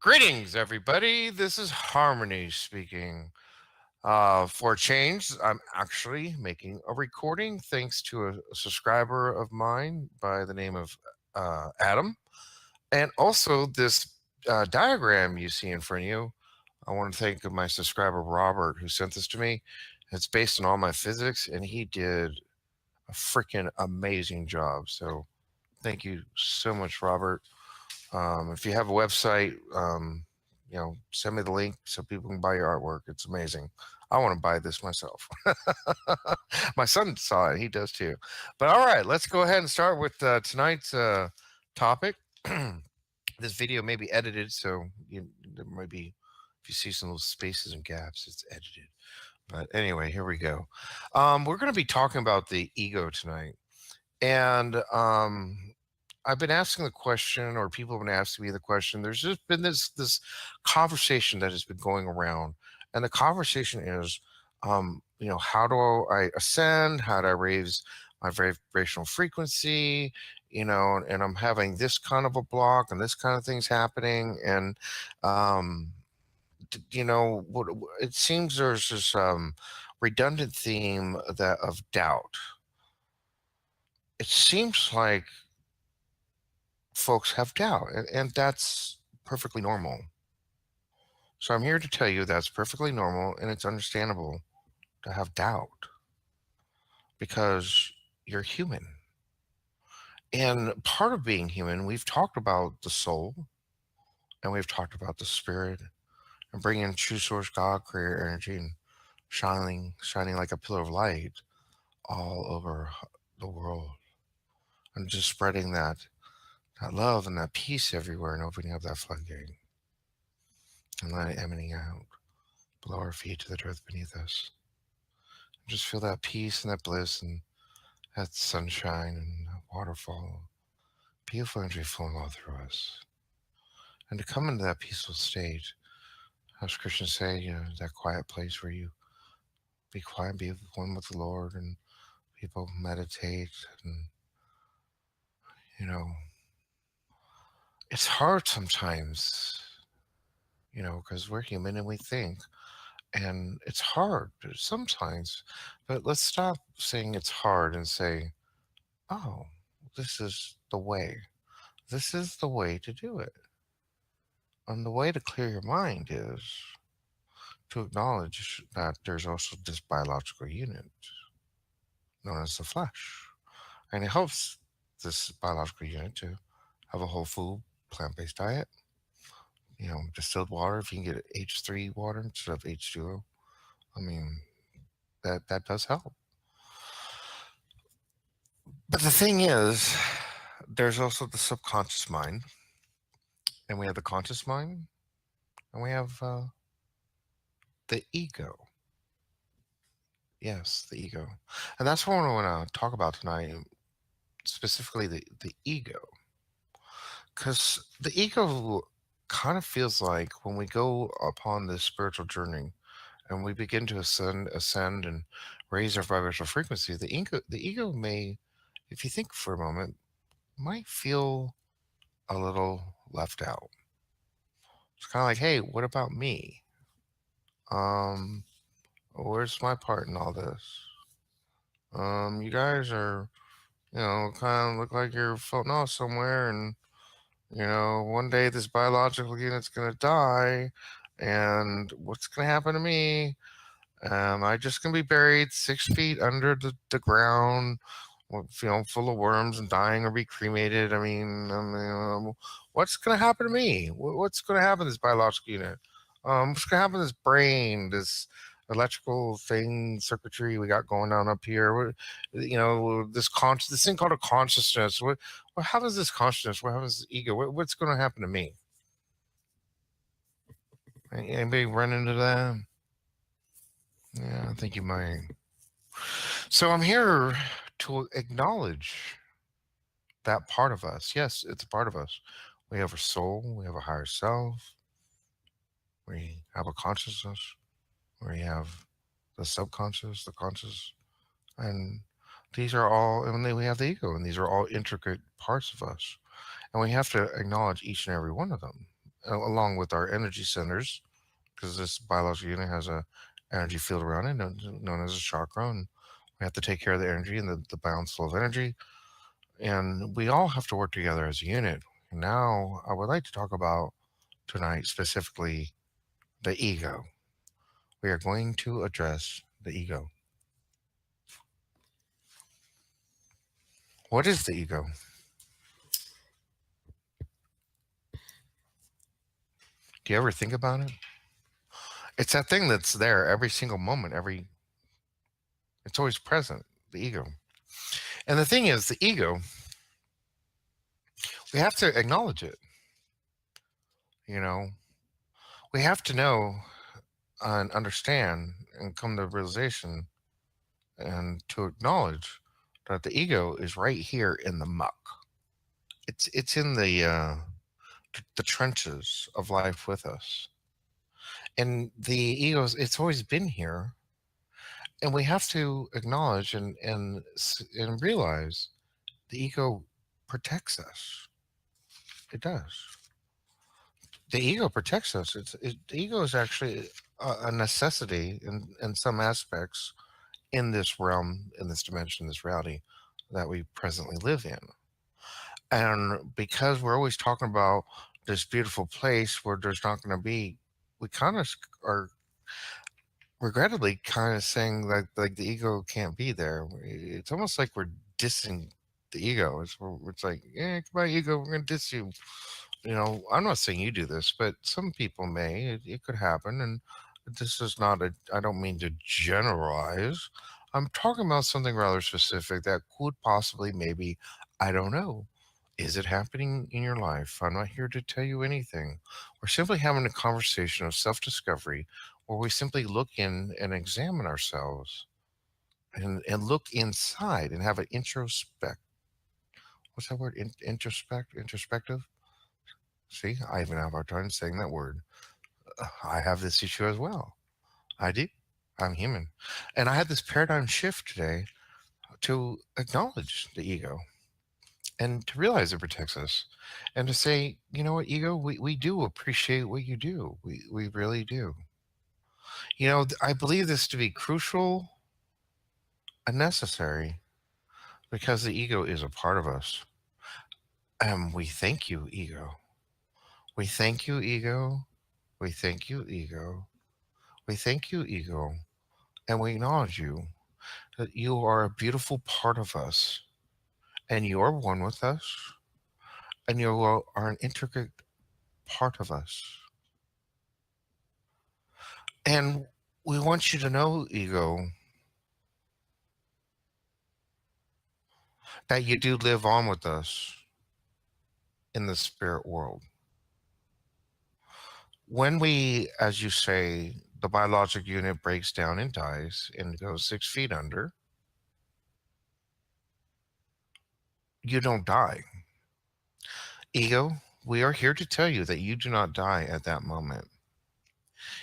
Greetings, everybody. This is Harmony speaking. For a change, I'm actually making a recording thanks to a subscriber of mine by the name of Adam. And also, this diagram you see in front of you, I want to thank my subscriber Robert who sent this to me. It's based on all my physics, and he did a freaking amazing job. So, thank you so much, Robert. If you have a website, send me the link so people can buy your artwork. It's amazing. I want to buy this myself. My son saw it. He does too. But all right, let's go ahead and start with tonight's topic. This video may be edited, so there might be, if you see some little spaces and gaps, it's edited. But anyway, here we go. We're going to be talking about the ego tonight. And I've been asking the question, or people have been asking me the question. There's just been this conversation that has been going around, and the conversation is, how do I ascend? How do I raise my vibrational frequency? And I'm having this kind of a block, and this kind of things happening, and it seems there's this redundant theme that of doubt. It seems like folks have doubt, and that's perfectly normal. So I'm here to tell you that's perfectly normal, and it's understandable to have doubt because you're human. And part of being human, we've talked about the soul, and we've talked about the spirit, and bringing true source God, creator energy, and shining like a pillar of light all over the world, and just spreading that love and that peace everywhere, and opening up that floodgate and let it emanating out below our feet to the earth beneath us. And just feel that peace and that bliss and that sunshine and that waterfall, beautiful energy flowing all through us. And to come into that peaceful state, as Christians say, that quiet place where you be quiet, be one with the Lord, and people meditate, and it's hard sometimes, because we're human and we think, and it's hard sometimes. But let's stop saying it's hard and say, oh, this is the way. This is the way to do it. And the way to clear your mind is to acknowledge that there's also this biological unit known as the flesh. And it helps this biological unit to have a whole food, plant-based diet. Distilled water, if you can get H3 water instead of H2O, I mean, that does help. But the thing is, there's also the subconscious mind, and we have the conscious mind, and we have the ego. Yes, the ego. And that's what I want to talk about tonight, specifically the ego. Because the ego kind of feels like when we go upon this spiritual journey and we begin to ascend and raise our vibrational frequency, the ego may, if you think for a moment, might feel a little left out. It's kind of like, hey, what about me? Where's my part in all this? You guys are, kind of look like you're floating off somewhere, and one day this biological unit's gonna die, and what's gonna happen to me? Am I just gonna be buried 6 feet under the ground, full of worms and dying, or be cremated? What's gonna happen to me? What's gonna happen to this biological unit? What's gonna happen to this brain, this electrical thing, circuitry we got going on up here? This thing called a consciousness. What happens to this consciousness? What happens to this ego? What's gonna happen to me? Anybody run into that? Yeah, I think you might. So I'm here to acknowledge that part of us. Yes, it's a part of us. We have a soul, we have a higher self, we have a consciousness, we have the subconscious, the conscious, and these are all, and then we have the ego, and these are all intricate parts of us. And we have to acknowledge each and every one of them. along with our energy centers, because this biological unit has a energy field around it known as a chakra, and we have to take care of the energy and the balance flow of energy, and we all have to work together as a unit. Now, I would like to talk about tonight specifically the ego. We are going to address the ego. What is the ego? Do you ever think about it? It's that thing that's there every single moment, it's always present, the ego. And the thing is, the ego, we have to acknowledge it. You know, we have to know and understand and come to realization and to acknowledge that the ego is right here in the muck. It's in the trenches of life with us, and the ego's it's always been here, and we have to acknowledge and realize the ego protects us. It does. The ego protects us. The ego is actually a necessity in some aspects in this realm, in this dimension, this reality that we presently live in. And because we're always talking about this beautiful place where there's not going to be, we kind of are regrettably kind of saying like the ego can't be there. It's almost like we're dissing the ego. It's like, yeah, come on, ego, we're gonna diss you. I'm not saying you do this, but some people may. It could happen, and this is not a. I don't mean to generalize. I'm talking about something rather specific that could possibly, maybe, I don't know. Is it happening in your life? I'm not here to tell you anything. We're simply having a conversation of self discovery where we simply look in and examine ourselves and look inside and have an introspect. What's that word? Introspective? See, I even have a hard time saying that word. I have this issue as well. I do. I'm human. And I had this paradigm shift today to acknowledge the ego and to realize it protects us and to say, you know what, ego, we do appreciate what you do. We really do. I believe this to be crucial and necessary because the ego is a part of us. And we thank you, ego. We thank you, ego. We thank you, ego. We thank you, ego. And we acknowledge you that you are a beautiful part of us and you are one with us and you are an intricate part of us. And we want you to know, ego, that you do live on with us in the spirit world. When we, as you say, the biologic unit breaks down and dies and goes 6 feet under, you don't die. Ego, we are here to tell you that you do not die at that moment.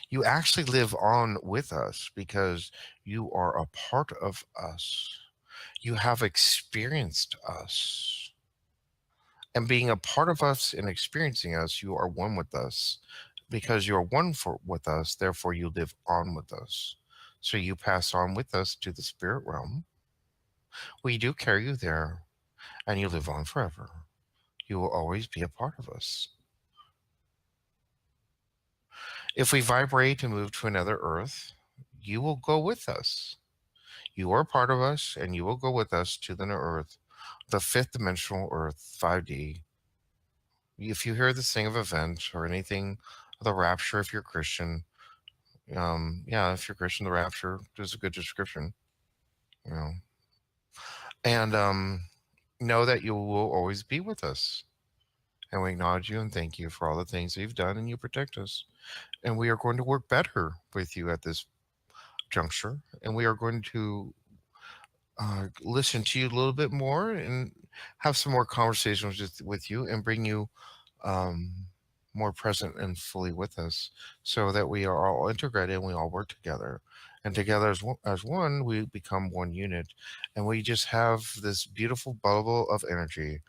You actually live on with us because you are a part of us. You have experienced us. And being a part of us and experiencing us, you are one with us. Because you're one with us, therefore you live on with us. So you pass on with us to the spirit realm. We do carry you there, and you live on forever. You will always be a part of us. If we vibrate and move to another earth, you will go with us. You are part of us, and you will go with us to the new earth, the fifth dimensional earth, 5D. If you hear this thing of event or anything, the rapture, if you're Christian, yeah, if you're Christian, the rapture is a good description, you know, and know that you will always be with us. And we acknowledge you and thank you for all the things that you've done and you protect us. And we are going to work better with you at this juncture. And we are going to listen to you a little bit more and have some more conversations with you and bring you um, more present and fully with us so that we are all integrated and we all work together. And together as one, we become one unit. And we just have this beautiful bubble of energy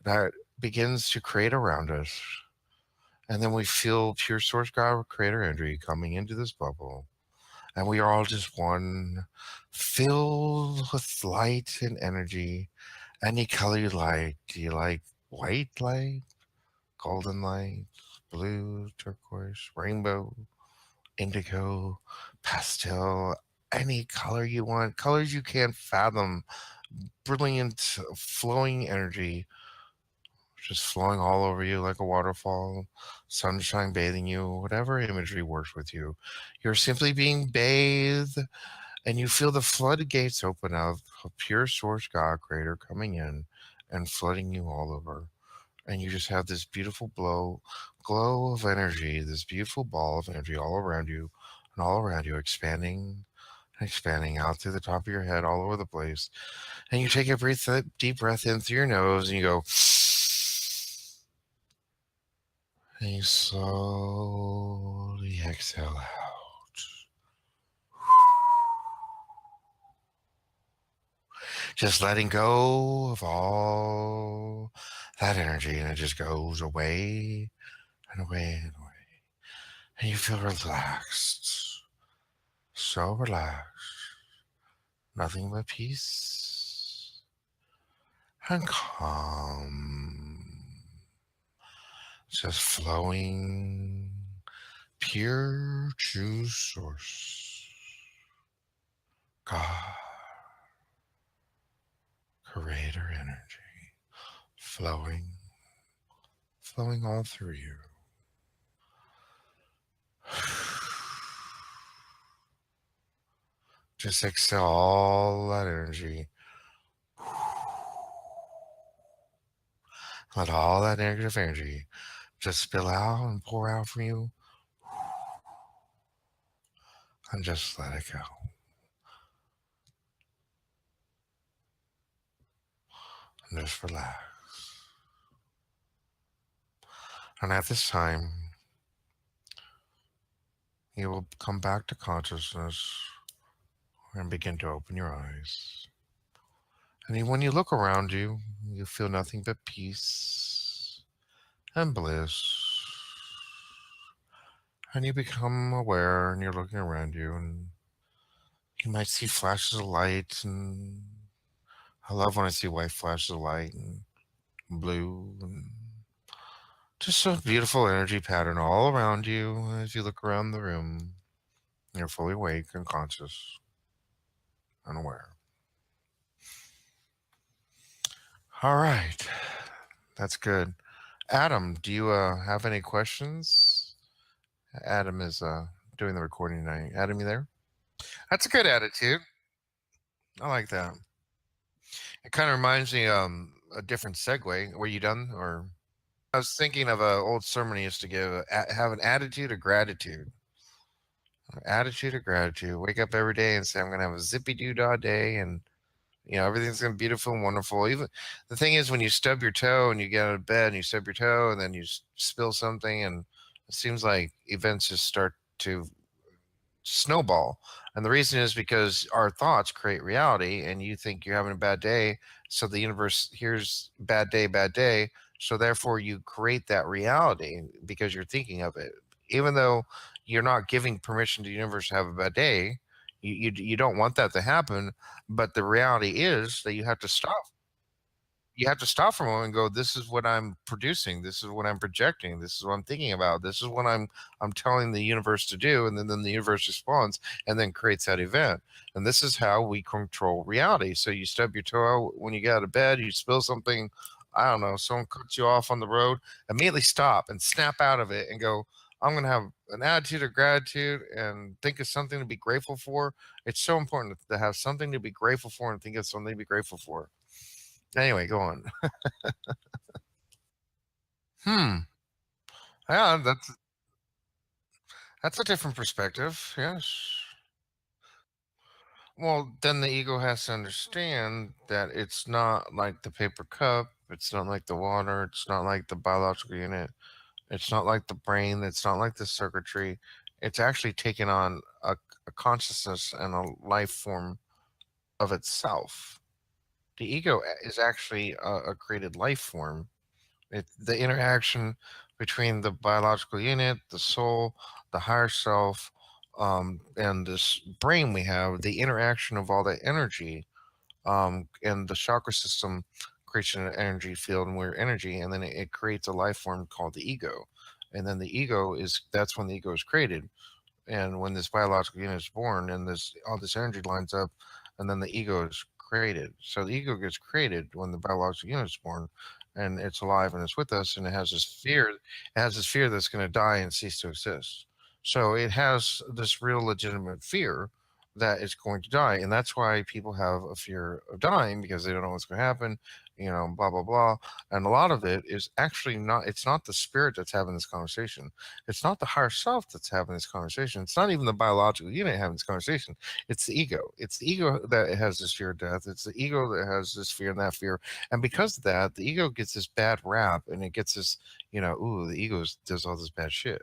that begins to create around us. And then we feel pure source God creator energy coming into this bubble. And we are all just one, filled with light and energy. Any color you like. Do you like white light, golden light, blue, turquoise, rainbow, indigo, pastel, any color you want, colors you can't fathom, brilliant, flowing energy just flowing all over you like a waterfall, sunshine bathing you, whatever imagery works with you. You're simply being bathed, and you feel the floodgates open up of pure source God creator coming in and flooding you all over. And you just have this beautiful glow of energy, this beautiful ball of energy all around you and all around you, expanding and expanding out through the top of your head, all over the place. And you take a deep breath in through your nose, and you go, and you slowly exhale out. Just letting go of all that energy, and it just goes away and away and away. And you feel relaxed, so relaxed, nothing but peace and calm, just flowing, pure true source, God, creator energy, flowing, flowing all through you. Just exhale all that energy. Let all that negative energy just spill out and pour out from you, and just let it go. And just relax. And at this time, you will come back to consciousness and begin to open your eyes. And when you look around you, you feel nothing but peace and bliss. And you become aware, and you're looking around you, and you might see flashes of light. And I love when I see white flashes of light and blue, and just a beautiful energy pattern all around you as you look around the room. You're fully awake and conscious and aware. All right. That's good. Adam, do you have any questions? Adam is doing the recording tonight. Adam, you there? That's a good attitude. I like that. It kind of reminds me a different segue. Were you done? Or I was thinking of an old sermon I used to give. Have an attitude of gratitude. Attitude of gratitude. Wake up every day and say, "I'm going to have a zippy doo dah day," and everything's gonna be beautiful and wonderful. Even the thing is, when you stub your toe and you get out of bed and you stub your toe and then you spill something, and it seems like events just start to snowball. And the reason is because our thoughts create reality, and you think you're having a bad day, so the universe hears bad day, bad day. So therefore, you create that reality because you're thinking of it, even though you're not giving permission to the universe to have a bad day. You don't want that to happen, but the reality is that you have to stop for a moment and go, this is what I'm producing, this is what I'm projecting, this is what I'm thinking about, this is what I'm telling the universe to do, and then the universe responds and then creates that event. And this is how we control reality. So you stub your toe when you get out of bed, you spill something, I don't know, someone cuts you off on the road, immediately stop and snap out of it and go, I'm going to have an attitude of gratitude and think of something to be grateful for. It's so important to have something to be grateful for and think of something to be grateful for. Anyway, go on. Hmm. Yeah, that's a different perspective. Yes. Well, then the ego has to understand that it's not like the paper cup, it's not like the water, it's not like the biological unit, it's not like the brain, it's not like the circuitry. It's actually taken on a consciousness and a life form of itself. The ego is actually a created life form. The interaction between the biological unit, the soul, the higher self, and this brain we have, the interaction of all that energy, and the chakra system creates an energy field, and we're energy, and then it creates a life form called the ego. And then the ego is that's when the ego is created, and when this biological unit is born and this all this energy lines up, and then the ego is created. So the ego gets created when the biological unit is born, and it's alive and it's with us, and it has this fear that's going to die and cease to exist. So it has this real legitimate fear that it's going to die, and that's why people have a fear of dying, because they don't know what's going to happen, blah blah blah. And a lot of it is actually not, it's not the spirit that's having this conversation, it's not the higher self that's having this conversation. It's not even the biological unit having this conversation. It's the ego. It's the ego that has this fear of death. It's the ego that has this fear and that fear. And because of that, the ego gets this bad rap, and it gets this, ooh, the ego does all this bad shit.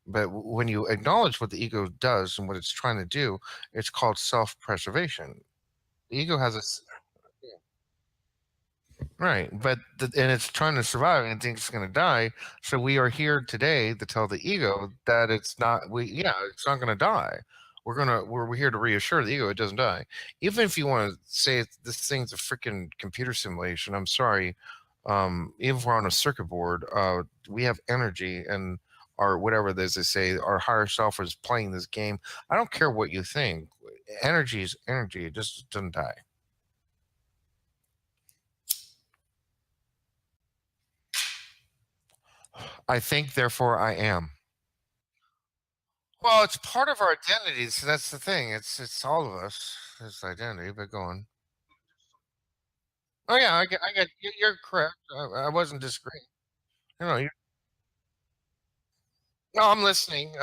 But when you acknowledge what the ego does and what it's trying to do, it's called self preservation. The ego has a Right, but and it's trying to survive and thinks it's going to die. So we are here today to tell the ego that it's not. Yeah, it's not going to die. We're here to reassure the ego it doesn't die. Even if you want to say this thing's a freaking computer simulation, I'm sorry. Even if we're on a circuit board, we have energy, and our whatever it is they say, our higher self is playing this game. I don't care what you think. Energy is energy. It just doesn't die. I think, therefore I am. Well, it's part of our identity, so that's the thing. It's all of us. It's identity, but go on. Oh yeah, I get you're correct. I wasn't disagreeing. No, you no, I'm listening.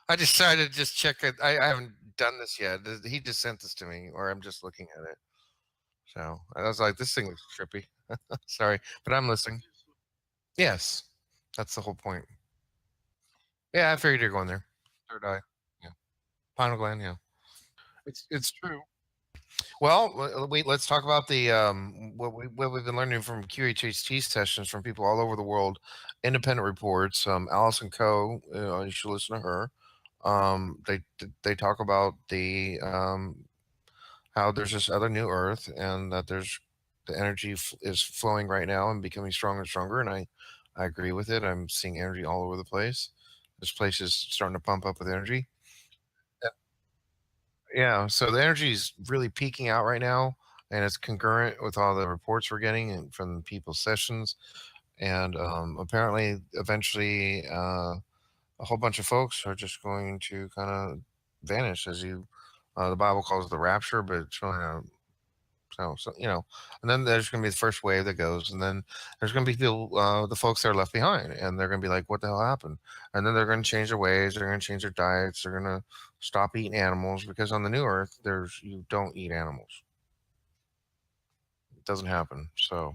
I decided to just check it. I haven't done this yet. He just sent this to me, or I'm just looking at it. So I was like, this thing looks trippy. Sorry, but I'm listening. Yes, that's the whole point. Yeah, I figured you're going there. Third eye. Yeah, pineal gland. Yeah, it's true. Well, wait. Let's talk about the what we've been learning from QHHT sessions from people all over the world, independent reports. Allison Coe, you should listen to her. They talk about the how there's this other new Earth, and that there's the energy is flowing right now and becoming stronger and stronger. And I agree with it. I'm seeing energy all over the place. This place is starting to pump up with energy. Yeah, so the energy is really peaking out right now, and it's concurrent with all the reports we're getting and from people's sessions. And apparently, eventually, a whole bunch of folks are just going to kind of vanish, as the Bible calls it the rapture, but it's really not. So, and then there's going to be the first wave that goes, and then there's going to be the folks that are left behind, and they're going to be like, "What the hell happened?" And then they're going to change their ways, they're going to change their diets, they're going to stop eating animals, because on the new Earth, you don't eat animals. It doesn't happen. So,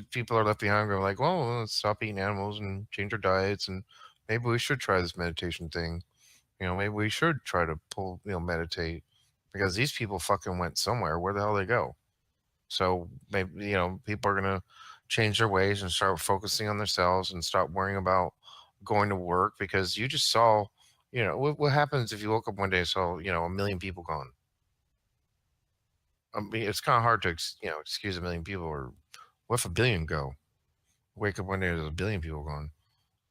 people are left behind, going like, "Well, let's stop eating animals and change our diets, and maybe we should try this meditation thing. Maybe we should try to meditate, because these people fucking went somewhere. Where the hell they go?" So maybe, people are going to change their ways and start focusing on themselves and stop worrying about going to work, because you just saw, what happens if you woke up one day and saw, a million people gone. I mean, it's kind of hard to, excuse a million people, or what if a billion go? Wake up one day, there's a billion people gone.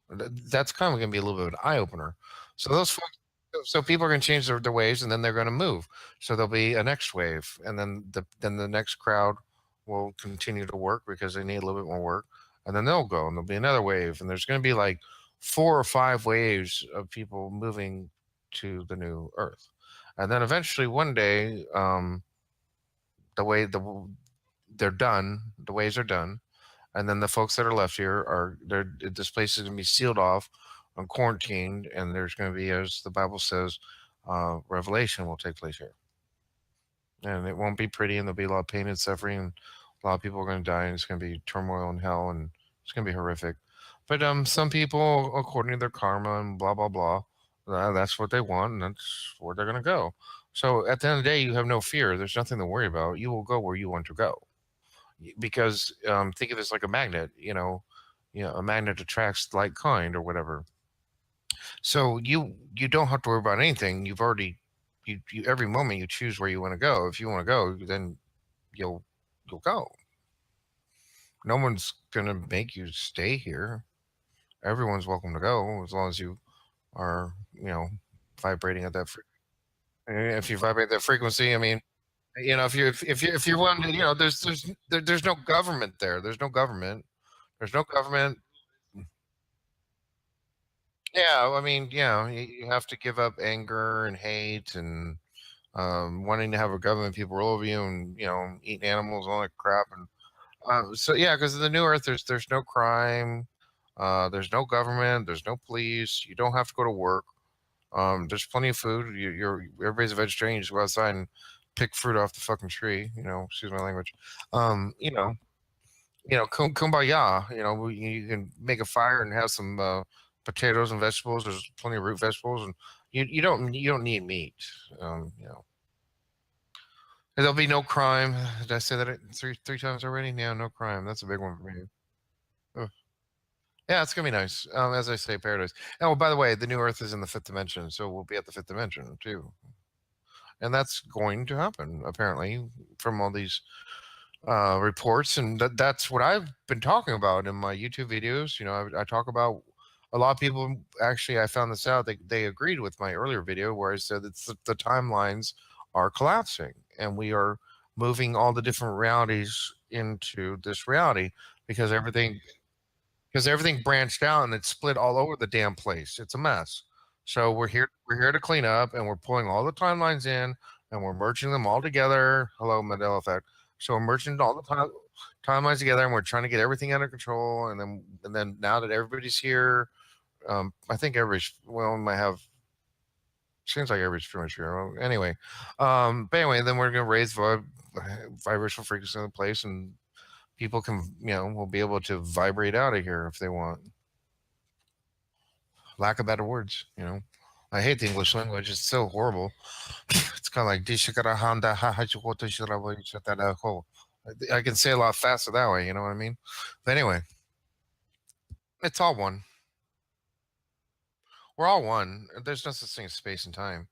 That's kind of going to be a little bit of an eye opener. So those folks, so people are going to change their ways, and then they're going to move. So there'll be a next wave, and then the next crowd will continue to work because they need a little bit more work, and then they'll go, and there'll be another wave, and there's going to be like 4 or 5 waves of people moving to the new Earth, and then eventually one day, the way they're done, the waves are done, and then the folks that are left here this place is going to be sealed off and quarantined, and there's going to be, as the Bible says, revelation will take place here, and it won't be pretty, and there'll be a lot of pain and suffering, and a lot of people are going to die, and it's going to be turmoil and hell, and it's going to be horrific. But some people, according to their karma and blah blah blah, that's what they want, and that's where they're going to go. So at the end of the day, you have no fear. There's nothing to worry about. You will go where you want to go, because think of this like a magnet. a magnet attracts like kind or whatever. So you don't have to worry about anything. You've already you every moment you choose where you want to go. If you want to go, then you'll you'll go. No one's gonna make you stay here. Everyone's welcome to go as long as you are, vibrating at that. If you vibrate that frequency, I mean, if you're willing to, there's no government there. There's no government. There's no government. Yeah, I mean, you have to give up anger and hate and wanting to have a government people roll over you and eating animals and all that crap. And so yeah, because in the new Earth, there's no crime, there's no government, there's no police. You don't have to go to work. There's plenty of food. Everybody's a vegetarian. You just go outside and pick fruit off the fucking tree. Excuse my language. Um, you know, kumbaya. You can make a fire and have some potatoes and vegetables. There's plenty of root vegetables, and you don't need meat. There'll be no crime. Did I say that three times already? Yeah, no crime. That's a big one for me. Ugh. Yeah, it's gonna be nice. As I say, paradise. Oh, by the way, the new Earth is in the fifth dimension, so we'll be at the fifth dimension too, and that's going to happen apparently from all these reports, and that's what I've been talking about in my YouTube videos. I talk about a lot of people. Actually, I found this out. They agreed with my earlier video where I said that the timelines are collapsing, and we are moving all the different realities into this reality because everything branched out and it's split all over the damn place. It's a mess. So we're here to clean up, and we're pulling all the timelines in, and we're merging them all together. Hello, Mandela effect. So we're merging all the timelines together, and we're trying to get everything under control. And then now that everybody's here, I think everybody's well, we might have. Seems like everybody's pretty much here. Well, anyway, but anyway, then we're gonna raise vibrational frequency in the place, and people can, will be able to vibrate out of here if they want. Lack of better words, I hate the English language. It's so horrible. It's kind of like I can say a lot faster that way. You know what I mean? But anyway, it's all one. We're all one. There's no such thing as space and time.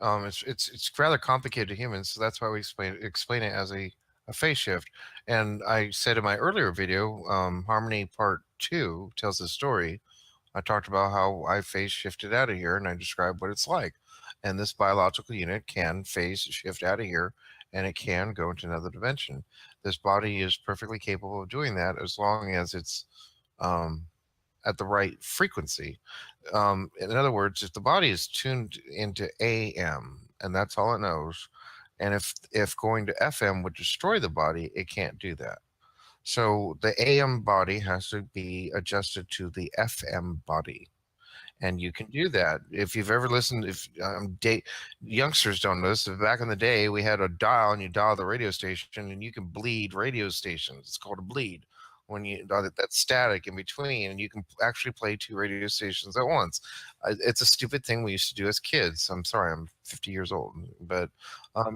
It's rather complicated to humans, so that's why we explain it as a phase shift. And I said in my earlier video, Harmony Part 2 tells the story. I talked about how I phase shifted out of here, and I described what it's like. And this biological unit can phase shift out of here, and it can go into another dimension. This body is perfectly capable of doing that as long as it's um, at the right frequency. In other words, if the body is tuned into AM and that's all it knows, and if going to FM would destroy the body, it can't do that. So the AM body has to be adjusted to the FM body. And you can do that if you've ever listened. If youngsters don't know this, back in the day we had a dial, and you dial the radio station, and you can bleed radio stations. It's called a bleed when you that static in between, and you can actually play two radio stations at once. It's a stupid thing we used to do as kids. I'm sorry, I'm 50 years old, but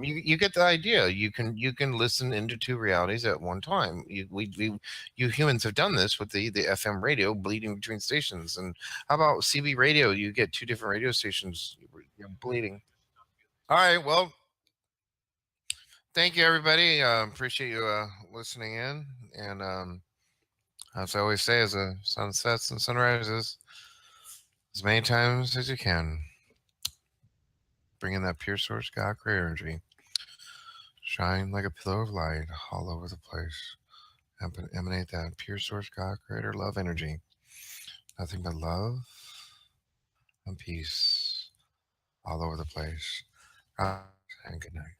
you get the idea. You can listen into two realities at one time. You humans have done this with the FM radio bleeding between stations. And how about CB radio? You get two different radio stations bleeding. All right, well, thank you everybody. Appreciate you listening in. And as I always say, as the sun sets and sun rises, as many times as you can, bring in that pure source God creator energy. Shine like a pillar of light all over the place. Emanate that pure source God creator love energy. Nothing but love and peace all over the place. And good night.